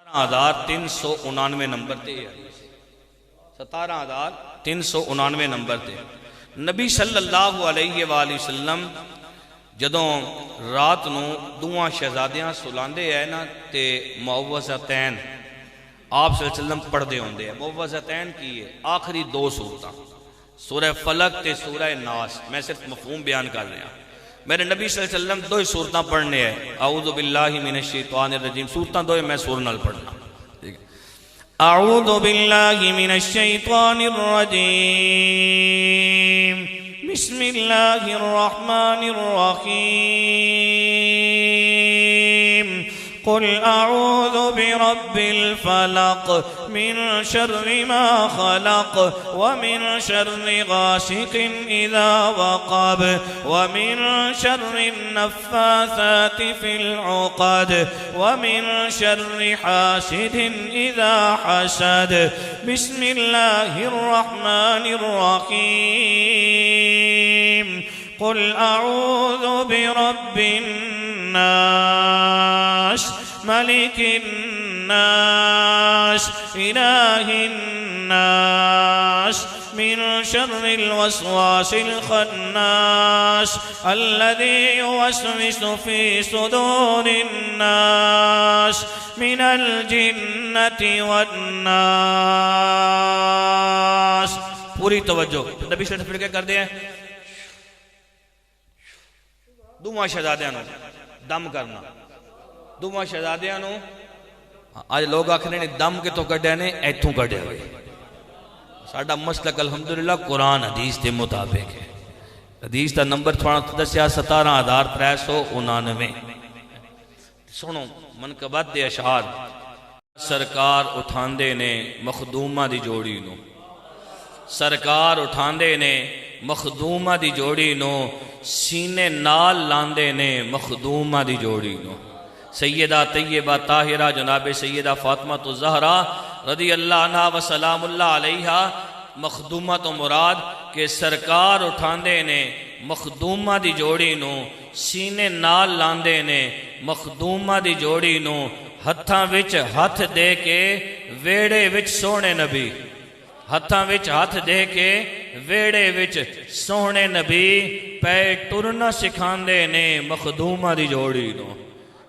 17,399 number ते 17,399 number ते नबी सल्लल्लाहु अलैहि वसल्लम जदों रात नूं दुआं शहजादियां सुलांदे है ना ते मुअव्वज़तैन आप सल्लल्लाहु अलैहि वसल्लम पढ़ते होंगे। मुअव्वज़तैन की है आखिरी दो सूरत सूरह फलक ते सूरह नास। मैं सिर्फ मफहूम बयान कर रहा। मेरे नबी सल्लल्लाहु अलैहि वसल्लम दो ही सूरतां पढ़ने हैं। औज़ु बिल्लाहि मिनश शैतानिर रजीम सूरतां दो मैं सूर नाल पढ़ना। ठीक है। औज़ु बिल्लाहि मिनश शैतानिर रजीम बिस्मिल्लाहिर रहमानिर रहीम कुल अऊज़ु बिरब्बिल फलक मिन शर्रि मा खलक व मिन शर्रि गासिकिन इज़ा वक़ब व मिन शर्रि नफ़्फ़ासाति फिल उक़द व मिन शर्रि हासिदिन इज़ा हसद बिस्मिल्लाहिर रहमानिर रहीम कुल अऊज़ु बिरब्बिन नास मलिकिन नास इलाहिन नास मिन शर्रिल वस्वासिल खन्नास अल्लज़ी युवस्विसु फ़ी सुदूरिन नास मिनल जिन्नति वन्नास। पूरी तवज्जो। नबी सल्लल्लाहु अलैहि वसल्लम क्या करते हैं? दुआं शहजादियां नूं दम करना। दुआं शहजादियां नूं अज लोग आखने ने दम कितों कढ़िया ने इथों कढ़िया हुए। साडा मसलक अल्हम्दुलिल्लाह कुरान हदीस के मुताबिक है। हदीस का नंबर थोड़ा दसिया 17,399। सुनो मनकबत दे अशार सरकार उठांदे ने मखदूमा दी जोड़ी नूं। सरकार उठांदे ने मखदूमा दी जोड़ी नूं सीने नाल लांदे ने मखदूमा दी जोड़ी नूं। सैयदा तैयबा ताहिरा जनाब सैयदा फातिमा तो ज़हरा रदी अल्लाह अन्हा व सलामुल्लाह अलैहा मखदूमा तो मुराद के सरकार उठांदे ने मखदूमा दी जोड़ी नूं सीने नाल लांदे ने मखदूमा दी जोड़ी नूं हत्थां विच हथ दे के वेड़े विच सोहणे नबी हत्थां विच हथ दे के वेड़े विच सोहणे नबी पै टुरना सिखांदे ने मखदूमा दी जोड़ी नूं।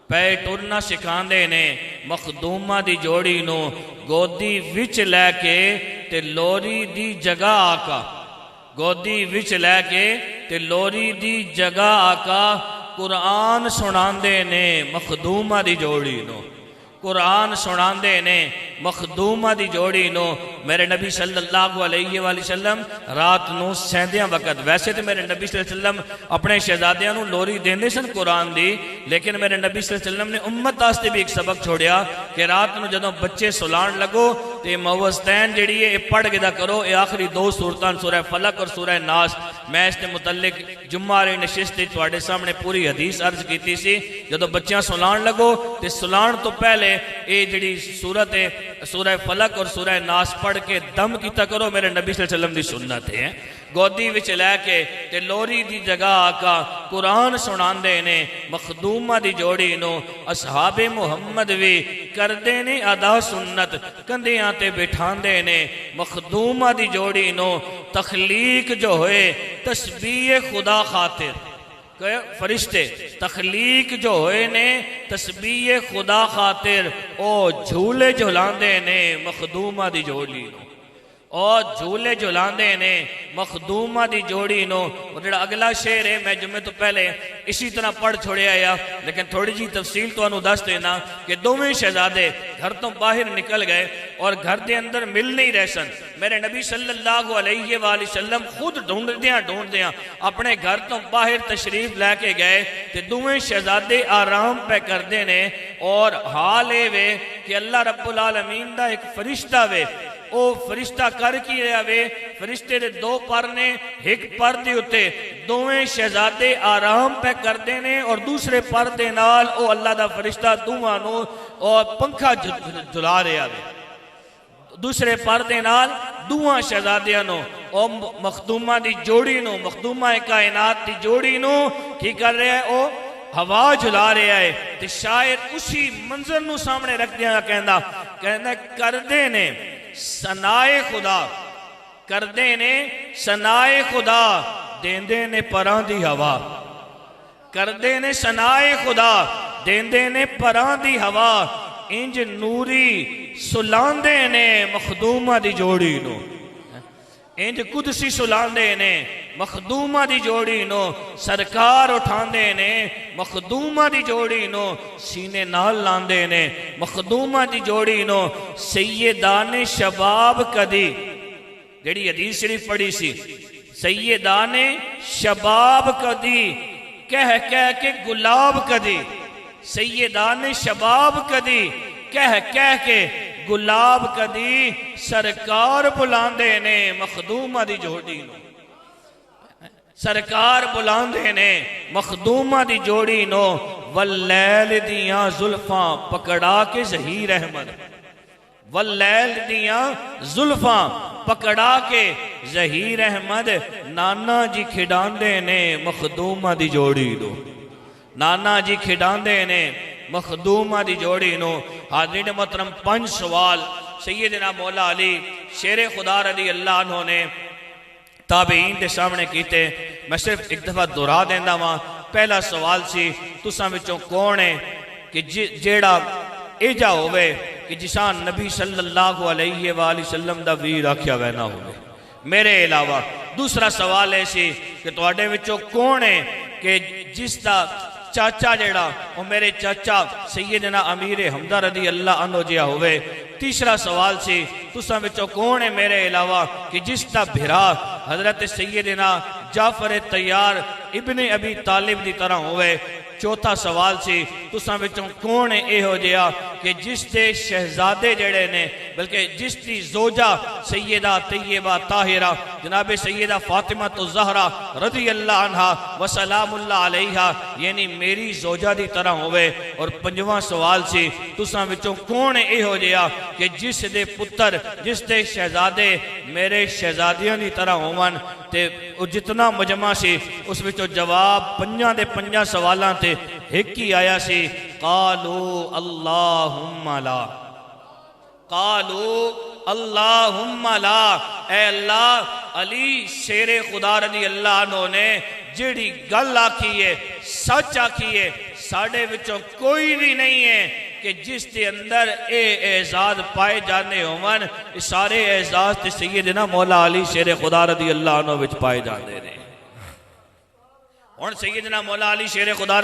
पै टुरना सिखांदे ने मखदूमा दी जोड़ी नूं गोदी विच लैके ते लोरी दी जगह आका गोदी विच लैके ते लोरी दी जगह आका कुरान सुनांदे ने मखदूमा दी जोड़ी नूं। कुरान सुनांदे ने मखदूमा दी जोड़ी नूं। मेरे नबी सल्लल्लाहु अलैहि वसल्लम रात नूं सैंदियां वक़्त वैसे तो मेरे नबी सल्लल्लाहु अलैहि वसल्लम अपने शहजादियां नूं लोरी देंदे सन कुरान दी, लेकिन मेरे नबी सल्लल्लाहु अलैहि वसल्लम ने उम्मत वास्ते भी एक सबक छोड़िया कि रात नूं जदों बच्चे सुलाण लगो तो मुअव्वज़तैन जिहड़ी है पढ़ के दा करो। ये आखिरी दो सूरतां सूरह फलक और सूरह नास। मैं इसके मुतल्लिक जुम्मा वाली नशिस्त तुहाडे सामने पूरी हदीस अर्ज की सी। जदों बच्चियां सुलाण लगो तो सुलाण तो पहले ये जिहड़ी सूरत है सूरह फलक और सूरह नास पढ़ के दम कीता करो। मेरे नबी सल्लल्लाहु अलैहि वसल्लम दी सुन्नत है। गोदी विच लैके ते लोरी दी जगह आका कुरान सुनांदे ने मखदूमा दी जोड़ी नूं। असहाबे मुहम्मद भी करदे ने अदा सुन्नत कंधियां ते बिठांदे ने मखदूमा दी जोड़ी नूं। तखलीक जो होए तस्बीह खुदा खातिर फरिश्ते तखलीक जो होए ने तस्बीह खुदा खातिर ओ झूले झुलांदे ने मखदूमा दी जोड़ी नूं। और झूले झुलांदे ने मखदूमा दी जोड़ी नूं। और जिहड़ा अगला शेर है मैं जुम्मे तो पहले इसी तरह पढ़ छोड़िया या, लेकिन थोड़ी जी तफसील तुहानूं दस देना कि दोवें शहजादे घर तो बाहर निकल गए और घर के अंदर मिल नहीं रहे सन। मेरे नबी सल्लल्लाहु अलैहि वसल्लम खुद ढूंढदियां अपने घर तो बाहर तशरीफ लैके गए तो दोवें शहजादे आराम पे करते ने। और हाल ये वे कि अल्लाह रब्बुल आलमीन दा एक फरिश्ता वे ओ फरिश्ता कर की रहा वे। फरिश्ते दे दो पर ने एक पर दे उत्ते दोवें शहजादे आराम पे करते ने और दूसरे पर दे नाल ओ अल्लाह दा फरिश्ता दोवां नूं और पंखा झुला रहा वे। दूसरे पर दे नाल दुआं शहजादियां नूं ओ मखदूमा दी जोड़ी नूं मखदूमा कायनात दी जोड़ी नूं की कर रहा है ओ हवा झुला रहा है ते शायर उसी मंजर नू सामने रखदियां कहंदा कहंदा करदे ने सनाए खुदा करदे ने सनाए खुदा देंदे ने परां दी हवा करदे ने सनाए खुदा देंदे ने परां दी हवा इंज नूरी सुलांदे ने मखदूमा दी जोड़ी नो इंज कुदसी सुलांदे ने मखदूमा दी जोड़ी नो सरकार उठांदे ने मखदूमा दी जोड़ी नो सीने नाल लांदे ने मखदूमा दी जोड़ी नो सैयदान शबाब कदी जेड़ी हदीस शरीफ पढ़ी सी सैयदान शबाब कदी कह कह के गुलाब कदी सैयदान शबाब कदी कह कह के गुलाब कदी सरकार बुलांदे ने मखदूमा दी जोड़ी नो सरकार बुलांदे ने मखदूमा दी जोड़ी नो वल्लैल दियां जुल्फां पकड़ा के ज़हीर अहमद वल्लैल दियां जुल्फां पकड़ा के ज़हीर अहमद नाना जी खिडांदे ने मखदूमा दी जोड़ी नो नाना जी खिडांदे ने मखदूमा दी जोड़ी नो। हाज़रीन मोहतरम 5 सवाल सैयदना मौला अली शेर खुदा रज़ी अल्लाह अन्हु ने ताबईन के सामने कीते। मैं सिर्फ एक दफ़ा दोहरा देंदा वां। पहला सवाल सी तुसां विचों कौन है कि जेड़ा एजा होवे कि जिसा नबी सल्लल्लाहु अलैहि वसल्लम दा वीर आख्या वै ना होवे मेरे अलावा। दूसरा सवाल है सी कि तुहाडे विचों कौन है कि जिसदा चाचा जेड़ा वो मेरे चाचा सैयदना अमीर हमदा रज़ी अल्लाह अन्हु जिहा होवे। तीसरा सवाल सी तुसां विचों कौन है मेरे अलावा कि जिसदा भिरा हजरत सैयदना जाफर तैयार इब्ने अबी तालिब दी तरह होवे। चौथा सवाल सी तुसां विचों कौन है इहो जिहा कि जिसदे शहजादे जेड़े ने बल्कि जिसकी जोजा सैयदा तैयबा ताहिरा जनाब सैयदा फातिमा तो ज़हरा रज़ी अल्लाह अन्हा व सलामुल्लाह अलैहा यानी मेरी जोजा दी तरह होवे। और पंजवां सवाल सी तुसां विचों कौन है इहो जिहा कि जिसदे पुत्र जिसदे शहजादे मेरे शहजादियां दी तरह होवन। ते जितना मजमा सी उस विचों जवाब 5 सवालों ते एक ही आया सी कालू अल्लाहुम्मा ला कालू अल्लाहुम्मा ला। ए अल्लाह अली शेरे खुदा रज़ी अल्लाह अन्हु ने जेड़ी गल आखी है सच आखी है साडे विचों कोई भी नहीं है कि जिसके अंदर ए एजाज पाए जाने होवन सारे एजाज ते सैयदना मौला अली शेरे खुदा रज़ी अल्लाह अन्हु विच पाए जाते हैं। हुण सैयदना मौला अली शेरे खुदा